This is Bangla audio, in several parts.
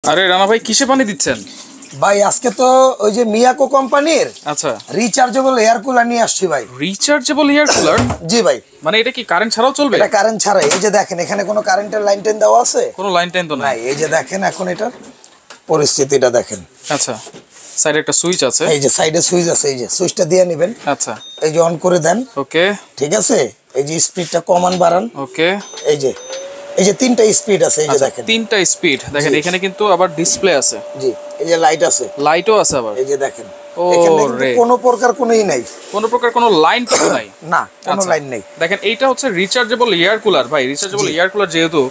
আরে রানা ভাই কিসে পানি দিচ্ছেন? ভাই আজকে তো ওই যে মিয়াকো কোম্পানির আচ্ছা রিচার্জেবল এয়ার কুলার নিয়ে আসছি ভাই। Rechargeable air cooler? জি ভাই। মানে এটা কি কারেন্ট ছাড়াও চলবে? এটা কারেন্ট ছাড়াই। এই যে দেখেন এখানে কোনো কারেন্টের লাইন টেন দেওয়া আছে? কোনো লাইন টাইন তো নাই। এই যে দেখেন এখন এটার পরিস্থিতিটা দেখেন। আচ্ছা সাইডে একটা সুইচ আছে। এই যে সাইডে সুইচ আছে, এই যে সুইচটা দিয়ে নেবেন। আচ্ছা এই যে অন করে দেন। ওকে ঠিক আছে, এই যে স্পিডটা কমান বাড়ান। ওকে এই যে তিনটা স্পিড আছে, এই যে দেখেন তিনটা স্পিড দেখেন। এখানে কিন্তু আবার ডিসপ্লে আছে। জি, এই যে লাইট আছে, লাইটও আছে আবার। এই যে দেখেন এখানে কোনো প্রকার কোনোই নাই, কোনো প্রকার কোনো লাইন তো নাই। না কোনো লাইন নেই। দেখেন এইটা হচ্ছে রিচার্জেবল এয়ার কুলার ভাই। রিচার্জেবল এয়ার কুলার যেহেতু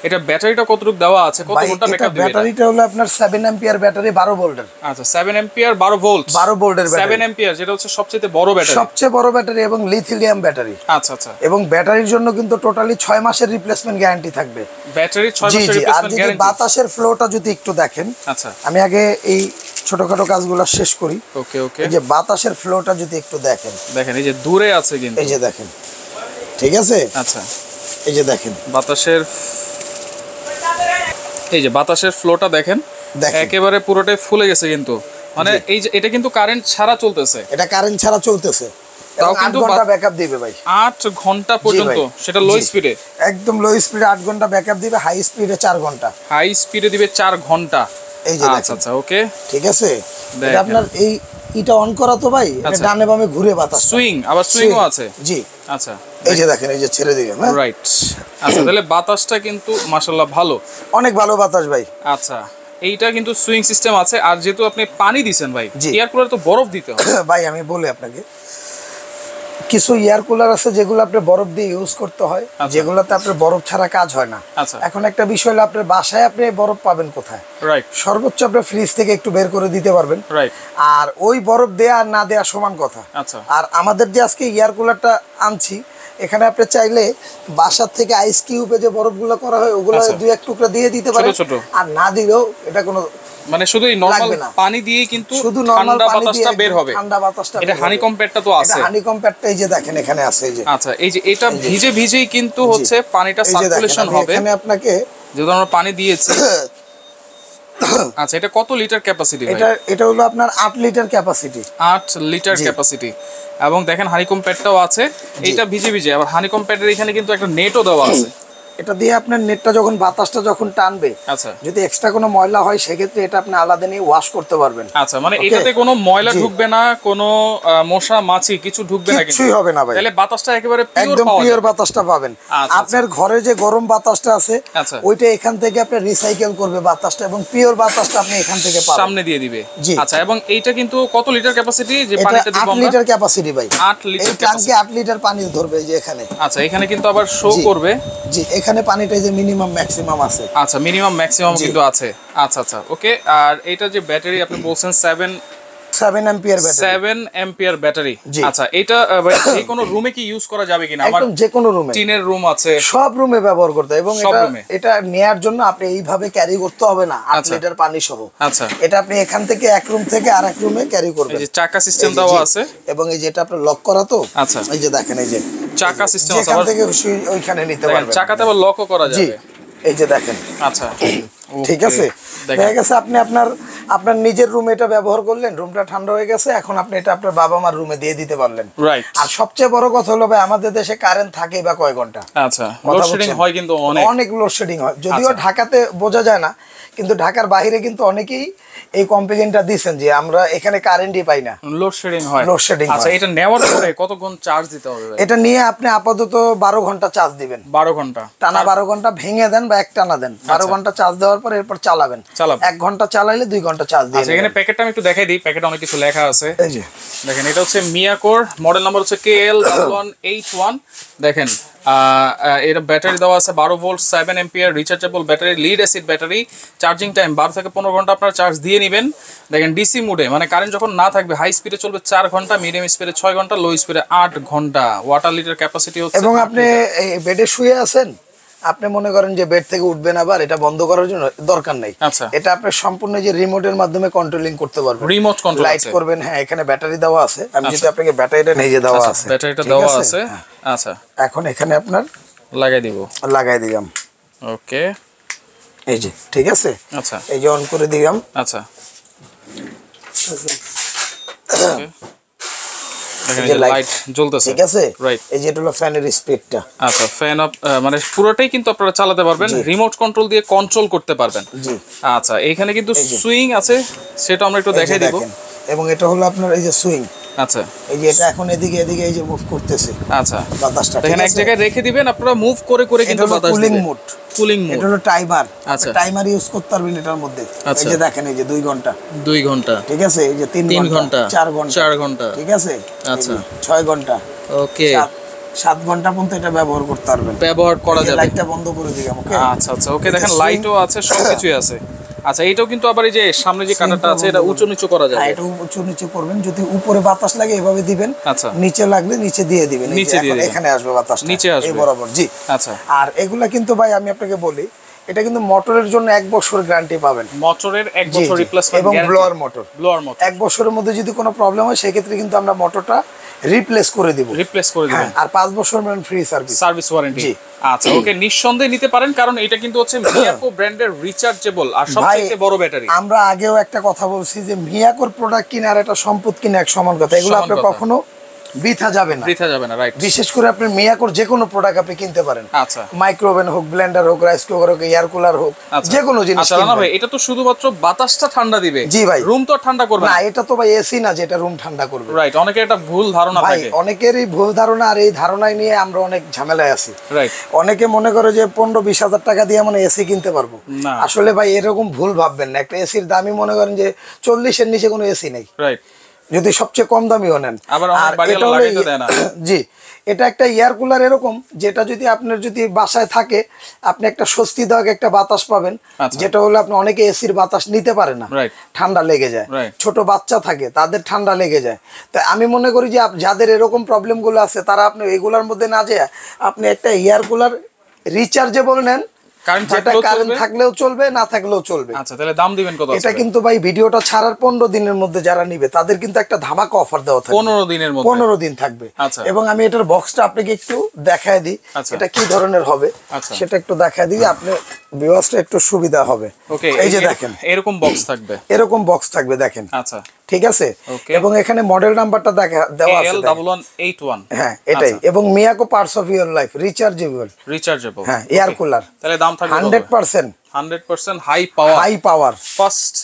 এটা ব্যাটারিটা কতটুকু দেওয়া আছে, কত ঘন্টা ব্যাকআপ দিবে? ব্যাটারিটা হলো আপনার 7 অ্যাম্পিয়ার ব্যাটারি, 12 ভোল্টের। আচ্ছা 7 অ্যাম্পিয়ার 12 ভোল্ট। 12 ভোল্টের ব্যাটারি, 7 অ্যাম্পিয়ার যেটা হচ্ছে সবচেয়ে বড় ব্যাটারি। সবচেয়ে বড় ব্যাটারি এবং লিথিয়াম ব্যাটারি। আচ্ছা আচ্ছা। এবং ব্যাটারির জন্য কিন্তু টোটালি 6 মাসের রিপ্লেসমেন্ট গ্যারান্টি থাকবে। ব্যাটারি 6 মাসের রিপ্লেসমেন্ট গ্যারান্টি। বাতাসের ফ্লোটা যদি একটু দেখেন। আচ্ছা আমি আগে এই ছোটখাটো কাজগুলো শেষ করি। ওকে ওকে। এই যে বাতাসের ফ্লোটা যদি একটু দেখেন, দেখেন এই যে দূরে আছে কিন্তু, এই যে দেখেন। ঠিক আছে, আচ্ছা এই যে দেখেন বাতাসের, এই যে বাতাসের ফ্লোটা দেখেন একেবারে পুরোটাই ফুলে গেছে কিন্তু। মানে এই যে এটা কিন্তু কারেন্ট ছাড়া চলতেছে। এটা কারেন্ট ছাড়া চলতেছে। তাও কিন্তু 8 ঘন্টা ব্যাকআপ দিবে ভাই। 8 ঘন্টা পর্যন্ত, সেটা লো স্পিডে। একদম লো স্পিডে 8 ঘন্টা ব্যাকআপ দিবে, হাই স্পিডে 4 ঘন্টা। হাই স্পিডে দিবে 4 ঘন্টা। এই যে আচ্ছা আচ্ছা ওকে। ঠিক আছে, এটা আপনার এই এটা অন করা তো ভাই, এটা ডানে বামে ঘুরে বাতাস সুইং, আবার সুইংও আছে। জি আচ্ছা এই যে দেখেন, এই যে ছেড়ে দিবেন। হ্যাঁ রাইট। আচ্ছা তাহলে বাতাসটা কিন্তু মাশাআল্লাহ ভালো, অনেক ভালো বাতাস ভাই। আচ্ছা এইটা কিন্তু সুইং সিস্টেম আছে। আর যেহেতু আপনি পানি দিবেন ভাই, এয়ার কুলার তো বরফ দিতে হবে ভাই। আমি বলি আপনাকে, কিছু এয়ার কুলার আছে যেগুলো আপনি বরফ দিয়ে ইউজ করতে হয়, যেগুলোতে আপনার বরফ ছাড়া কাজ হয় না। এখন একটা বিষয় হলো আপনার বাসায় আপনি বরফ পাবেন কোথায়? রাইট। সর্বোচ্চ আপনার ফ্রিজ থেকে একটু বের করে দিতে পারবেন। রাইট। আর ওই বরফ দেয়া আর না দেয়া সমান কথা। আচ্ছা। আর আমাদের যে আজকে এয়ার কুলারটা আনছি, এখানে আপনি চাইলে বাসার থেকে আইস কিউবে যে বরফগুলো করা হয় ওগুলো 2-1 টুকরা দিয়ে দিতে পারেন। আর না দিলেও এটা কোনো মানে শুধু এই নরমাল পানি দিয়েই কিন্তু শুধু নরমাল বাতাসটা বের হবে। ঠান্ডা বাতাসটা। এটা হানিকম প্যাডটা তো আছে। এটা হানিকম প্যাডটা এই যে দেখেন এখানে আছে, এই যে। আচ্ছা এই যে এটা ভিজে ভিজেই কিন্তু হচ্ছে পানিটা সার্কুলেশন হবে। এখানে আপনাকে যেহেতু আমরা পানি দিয়েছি। আচ্ছা এটা কত লিটার ক্যাপাসিটি ভাই? এটা হলো আপনার 8 লিটার ক্যাপাসিটি। 8 litre capacity. এবং দেখেন হানিকম প্যাডটাও আছে। এইটা ভিজে ভিজে, আবার হানিকম প্যাডের এখানে কিন্তু একটা নেটও দেওয়া আছে। এটা দিয়ে আপনার নেটটা যখন বাতাসটা যখন টানবে, আচ্ছা যদি এক্সট্রা কোনো ময়লা হয় সেক্ষেত্রে এটা আপনি আলাদা নিয়ে ওয়াশ করতে পারবেন। আচ্ছা মানে এটাতে কোনো ময়লা ঢুকবে না, কোনো মশা মাছি কিছু ঢুকবে না, কিছুই হবে না ভাই। তাহলে বাতাসটা একেবারে একদম পিওর বাতাসটা পাবেন। আপনার ঘরে যে গরম বাতাসটা আছে ওইটা এখান থেকে আপনি রিসাইকেল করবে বাতাসটা, এবং পিওর বাতাসটা আপনি এখান থেকে পাবেন, সামনে দিয়ে দিবে। আচ্ছা এবং এইটা কিন্তু কত লিটার ক্যাপাসিটি যে পানিটা দিব আমরা? 8 লিটার ক্যাপাসিটি ভাই। 8 লিটার এই ট্যাঙ্কে 8 লিটার পানি ধরবে এই যে এখানে। আচ্ছা এখানে কিন্তু আবার শো করবে। জি এখানে পানিটা যে মিনিমাম ম্যাক্সিমাম আছে। আচ্ছা মিনিমাম ম্যাক্সিমাম কিন্তু আছে। আচ্ছা আচ্ছা ওকে। আর এটা যে ব্যাটারি আপনি বলছেন 7 অ্যাম্পিয়ার ব্যাটারি। 7 ampere battery. আচ্ছা এটা যে কোনো রুমে কি ইউজ করা যাবে কিনা? একদম যে কোনো রুমে, টিনের রুম আছে, সব রুমে ব্যবহার করতে, এবং এটা নেয়ার জন্য আপনি এইভাবে ক্যারি করতে হবে না 8 লিটার পানি সহ। আচ্ছা এটা আপনি এখান থেকে এক রুম থেকে আরেক রুমে ক্যারি করবেন। এই যে চাকা সিস্টেম দেওয়া আছে, এবং এই যে এটা আপনি লক করা তো। আচ্ছা এই যে দেখেন এই যে চাকা সিস্টেম আছে, এখান থেকে ওইখানে নিতে পারবেন। চাকাতে আবার লকও করা যাবে। এই যে দেখেন। আচ্ছা ঠিক আছে, দেখা গেছে আপনি আপনার নিজের রুমে এটা ব্যবহার করলেন, রুমটা ঠান্ডা হয়ে গেছে, এখন আপনি এটা আপনার বাবা মার রুমে দিয়ে দিতে পারলেন। রাইট। আর সবচেয়ে বড় কথা হলো ভাই, আমাদের দেশে কারেন্ট থাকে বা কয় ঘন্টা? আচ্ছা লোডশেডিং হয় কিন্তু অনেক লোডশেডিং হয়। যদিও ঢাকাতে বোঝা যায় না, কিন্তু ঢাকার বাইরে কিন্তু অনেকেই এই কমপ্লেইনটা দিবেন যে আমরা এখানে কারেন্টই পাই না, লোডশেডিং হয়। আচ্ছা এটা নেওয়ার পরে কতক্ষণ চার্জ দিতে হবে ভাই? এটা নিয়ে আপনি আপাতত 12 ঘন্টা চার্জ দিবেন। 12 ঘন্টা টানা 12 ঘন্টা ভেঙে দেন বা এক টানা দেন। 12 ঘন্টা চার্জ দেওয়ার পর এরপর চালাবেন। 1 ঘন্টা চালাইলে 2 ঘন্টা চার্জ দিয়ে। আচ্ছা এখানে প্যাকেটটা আমি একটু দেখাই দিই। প্যাকেটে অনেক কিছু লেখা আছে। এই যে দেখেন এটা হচ্ছে মিয়াকোর, মডেল নাম্বার হচ্ছে KL1181। দেখেন এর ব্যাটারি দেওয়া আছে 12 volt, 7 ampere rechargeable battery, lead acid battery. Charging time 12 থেকে 15 ঘন্টা আপনারা চার্জ দিয়ে নেবেন। দেখেন ডিসি মোডে, মানে কারেন্ট যখন না থাকবে হাই স্পিডে চলবে 4 ঘন্টা, মিডিয়াম স্পিডে 6 ঘন্টা, লো স্পিডে 8 ঘন্টা। ওয়াটার লিটার ক্যাপাসিটি হচ্ছে। এবং আপনি এই বেডে শুয়ে আছেন, আপনি মনে করেন যে বেড থেকে উঠবেন, আবার এটা বন্ধ করার জন্য দরকার নাই। আচ্ছা এটা আপনি সম্পূর্ণ যে রিমোটের মাধ্যমে কন্ট্রোলিং করতে পারবেন। রিমোট কন্ট্রোল লাইট করবেন। হ্যাঁ এখানে ব্যাটারি দেওয়া আছে। আমি যদি আপনাকে ব্যাটারিটা নিয়ে দেওয়া আছে, ব্যাটারিটা দেওয়া আছে। আচ্ছা এখন এখানে আপনার লাগাই দিব। লাগাই দিলাম। ওকে এই যে ঠিক আছে, আচ্ছা এই যে অন করে দিলাম। আচ্ছা লাইট জ্বলতেছে, ঠিক আছে, রাইট। এই যে এটা হলো ফ্যানের স্পিডটা। আচ্ছা ফ্যান অফ মানে পুরোটাই কিন্তু আপনারা চালাতে পারবেন, রিমোট কন্ট্রোল দিয়ে কন্ট্রোল করতে পারবেন। জি আচ্ছা এখানে কিন্তু সুইং আছে, সেটা আমরা একটু দেখাই দিব। এবং এটা হলো আপনার এই যে সুইং। আচ্ছা এই যে এটা এখন এদিকে এদিকে এই যে মুভ করতেছে। আচ্ছা বাতাসটা এখানে এক জায়গায় রেখে দিবেন, আপনারা মুভ করে করে কিন্তু বাতাস দিবেন। Cooling mode, cooling mode. এটা হলো টাইমার। আচ্ছা টাইমার ইউজ করতে পারবেন এটার মধ্যে। এই যে দেখেন এই যে 2 ঘন্টা, 2 ঘন্টা, ঠিক আছে, এই যে 3 ঘন্টা, 4 ঘন্টা, ঠিক আছে, আচ্ছা 6 ঘন্টা, ওকে 7 ঘন্টা পর্যন্ত এটা ব্যবহার করতে পারবেন, ব্যবহার করা যাবে। লাইটটা বন্ধ করে দিলাম। ওকে আচ্ছা আচ্ছা ওকে, দেখেন লাইটও আছে, সবকিছুই আছে। আচ্ছা এইটাও কিন্তু আবার এই যে সামনে যে কাঁটাটা আছে এটা উঁচু নিচু করা যাবে। হ্যাঁ এটা উঁচু নিচু করবেন, যদি উপরে বাতাস লাগে এভাবে দিবেন, আচ্ছা নিচে লাগলে নিচে দিয়ে দিবেন, নিচে দিয়ে দিবেন, এখানে আসবে বাতাস, নিচে আসবে এই বরাবর। জি আচ্ছা। আর এগুলা কিন্তু ভাই আমি আপনাকে বলি, এটা কিন্তু মোটরের জন্য 1 বছর গ্যারান্টি পাবেন, মোটরের 1 বছর রিপ্লেসমেন্ট এবং ব্লোয়ার মোটর, ব্লোয়ার মোটর 1 বছরের মধ্যে যদি কোনো প্রবলেম হয় সেক্ষেত্রে কিন্তু আমরা মোটরটা রিপ্লেস করে দিব, রিপ্লেস করে দিবেন। আর 5 বছর ফ্রি সার্ভিস ওয়ারেন্টি। আচ্ছা ওকে, নিঃসন্দেহে নিতে পারেন, কারণ এটা কিন্তু হচ্ছে মিয়াকো ব্র্যান্ডের রিচার্জেবল আর সবচেয়ে বড় ব্যাটারি। আমরা আগেও একটা কথা বলছি যে মিয়াকোর প্রোডাক্ট কিনা আর এটা সম্পদ কিনা এক সমান কথা, এগুলো আপনি কখনো বৃথা যাবে না, বৃথা যাবে না, রাইট। বিশেষ করে আপনি মিয়াকোর যে কোনো প্রোডাক্ট আপনি কিনতে পারেন। আচ্ছা মাইক্রোওভেন হোক, ব্লেন্ডার হোক, রাইস কুকার হোক, এয়ার কুলার হোক, যে কোনো জিনিস। আচ্ছা রানা ভাই, এটা তো শুধুমাত্র বাতাসটা ঠান্ডা দিবে। জি ভাই, রুম তো ঠান্ডা করবে না, এটা তো ভাই এসি না যেটা রুম ঠান্ডা করবে, রাইট। অনেকে এটা ভুল ধারণা থাকে, অনেকেরই ভুল ধারণা, আর এই ধারণায় নিয়ে আমরা অনেক ঝামেলায় আছি, রাইট। অনেকে মনে করে যে 15-20 হাজার টাকা দিয়ে মানে এসি কিনতে পারবো। আসলে ভাই এরকম ভুল ভাববেন না, একটা এসির দামই মনে করেন যে 40-এর নিচে কোনো এসি নেই, রাইট, যদি সবচেয়ে কম দামিও নেন। জি এটা একটা এয়ার কুলার এরকম, যেটা যদি আপনার যদি বাসায় থাকে আপনি একটা স্বস্তিদায়ক একটা বাতাস পাবেন, যেটা হলো আপনি অনেকে এসির বাতাস নিতে পারে না, ঠান্ডা লেগে যায়, ছোট বাচ্চা থাকে তাদের ঠান্ডা লেগে যায়। তাই আমি মনে করি যে যাদের এরকম প্রবলেমগুলো আছে তারা আপনি এগুলোর মধ্যে না যেয়ে আপনি একটা এয়ার কুলার রিচার্জেবল নেন, কারেন্ট থাকলেও চলবে, না থাকলেও চলবে। আচ্ছা তাহলে দাম দিবেন কত? এটা কিন্তু ভাই ভিডিওটা ছাড়ার 15 দিনের মধ্যে যারা নিবে তাদের কিন্তু একটা ধামাকা অফার দেওয়া থাকবে, 15 দিনের মধ্যে, 15 দিন থাকবে। এবং আমি এটার বক্সটা আপনাকে একটু দেখায় দিই, এটা কি ধরনের হবে সেটা একটু দেখায় দিই, আপনি ভিউয়ার্সটা একটু সুবিধা হবে। ওকে এই যে দেখেন এরকম বক্স থাকবে, এরকম বক্স থাকবে দেখেন। আচ্ছা ঠিক আছে, এবং এখানে মডেল নাম্বারটা দেওয়া আছে L1181। হ্যাঁ এটাই, এবং Miyako parts of your life rechargeable, হ্যাঁ এয়ার কুলার। তাহলে দাম থাকবে 100% high power first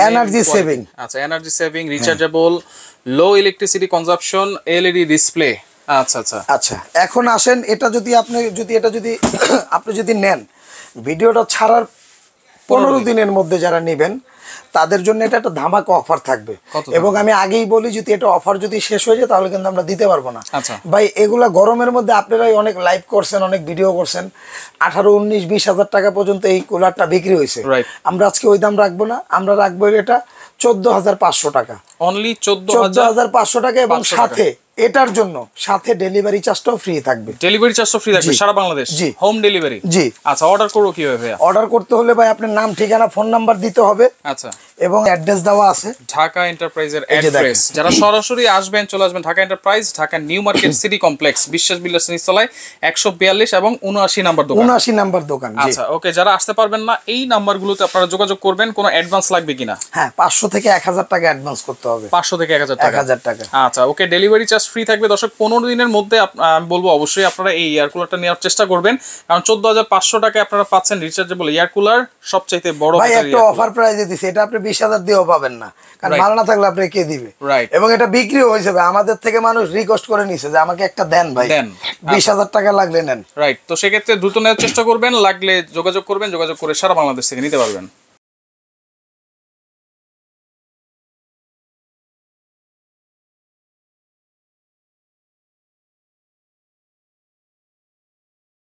energy saving. আচ্ছা energy saving, rechargeable, low electricity consumption, LED display. আচ্ছা আচ্ছা আচ্ছা এখন আসেন, এটা যদি আপনি যদি নেন ভিডিওটা ছাড়ার 15 দিনের মধ্যে যারা নেবেন তাদের জন্য এটা একটা ধামাকা অফার থাকবে। এবং আমি আগেই বলি যদি এটা অফার যদি শেষ হয়ে যায় তাহলে কিন্তু আমরা দিতে পারবো না। ভাই এগুলা গরমের মধ্যে আপনারাই অনেক লাইভ করছেন, অনেক ভিডিও করছেন, 18, 19, 20 হাজার টাকা পর্যন্ত এই কুলারটা বিক্রি হয়েছে। আমরা আজকে ওই দাম রাখবো না, আমরা রাখবো এটা 14,500 টাকা, অনলি 14,500 টাকা। এবং সাথে এটার জন্য সাথে ডেলিভারি চার্জটাও ফ্রি থাকবে, ডেলিভারি চার্জও ফ্রি থাকবে সারা বাংলাদেশ। জি হোম ডেলিভারি। জি আচ্ছা অর্ডার করব কিভাবে ভাই? অর্ডার করতে হলে ভাই আপনার নাম, ঠিকানা, ফোন নাম্বার দিতে হবে। আচ্ছা এবং অ্যাড্রেস দেওয়া আছে, ঢাকা এন্টারপ্রাইজের অ্যাড্রেস। যারা সরাসরি আসবেন চলে আসবেন Dhaka enterprise, Dhaka new market city complex, বিশ্বাস বিল্ডার্স নিচতলায় 142 এবং 79 নাম্বার দোকান, 79 নাম্বার দোকান। আচ্ছা ওকে, যারা আসতে পারবেন না এই নাম্বারগুলোতে আপনারা যোগাযোগ করবেন। কোনো অ্যাডভান্স লাগবে কিনা? হ্যাঁ 500 থেকে 1000 টাকা অ্যাডভান্স করতে হবে, 500 থেকে 1000 টাকা। আচ্ছা ওকে, ডেলিভারি চার্জ ফ্রি থাকবে। দর্শক 15 দিনের মধ্যে আমি বলবো অবশ্যই আপনারা এই এয়ার কুলারটা নেওয়ার চেষ্টা করবেন, কারণ 14,500 টাকায় আপনারা পাচ্ছেন রিচার্জেবল এয়ার কুলার, সবচাইতে বড় ভাই একটা অফার প্রাইসে দিছে। এটা আপনি 20,000 দিয়েও পাবেন না, কারণ মাল না থাকলে আপনি কে দিবে, রাইট। এবং এটা বিক্রি হয়েছে, আমাদের থেকে মানুষ রিকোয়েস্ট করে নিছে যে আমাকে একটা দেন ভাই, 20,000 টাকা লাগলে নেন, রাইট। তো সেক্ষেত্রে দ্রুত নেওয়ার চেষ্টা করবেন, লাগলে যোগাযোগ করবেন, যোগাযোগ করে সারা বাংলাদেশ থেকে নিতে পারবেন।